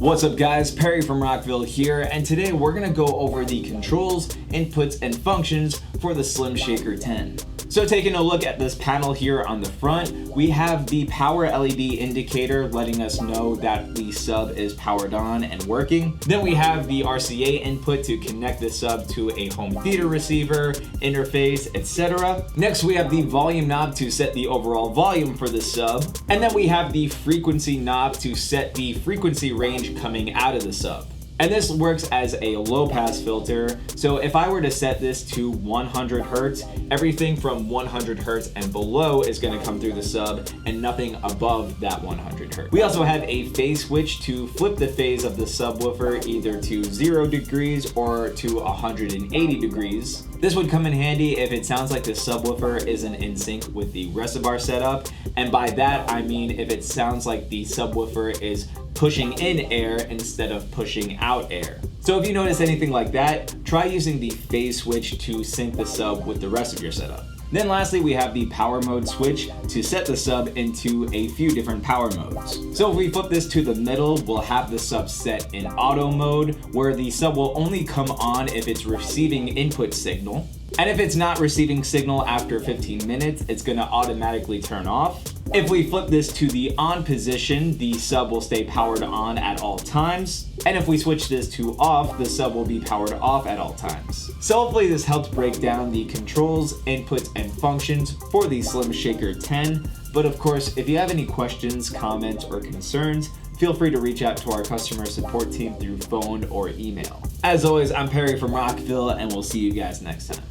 What's up guys, Perry from Rockville here, and today we're going to go over the controls, inputs, and functions for the Slim Shaker 10. So taking a look at this panel here on the front, we have the power LED indicator letting us know that the sub is powered on and working. Then we have the RCA input to connect the sub to a home theater receiver, interface, etc. Next we have the volume knob to set the overall volume for the sub. And then we have the frequency knob to set the frequency range coming out of the sub. And this works as a low pass filter. So if I were to set this to 100 Hertz, everything from 100 Hertz and below is gonna come through the sub and nothing above that 100 Hertz. We also have a phase switch to flip the phase of the subwoofer either to 0 degrees or to 180 degrees. This would come in handy if it sounds like the subwoofer isn't in sync with the rest of our setup. And by that, I mean if it sounds like the subwoofer is pushing in air instead of pushing out air. So if you notice anything like that, try using the phase switch to sync the sub with the rest of your setup. Then lastly, we have the power mode switch to set the sub into a few different power modes. So if we flip this to the middle, we'll have the sub set in auto mode, where the sub will only come on if it's receiving input signal. And if it's not receiving signal after 15 minutes, it's gonna automatically turn off. If we flip this to the on position, the sub will stay powered on at all times. And if we switch this to off, the sub will be powered off at all times. So hopefully this helps break down the controls, inputs, and functions for the Slim Shaker 10. But of course, if you have any questions, comments, or concerns, feel free to reach out to our customer support team through phone or email. As always, I'm Perry from Rockville, and we'll see you guys next time.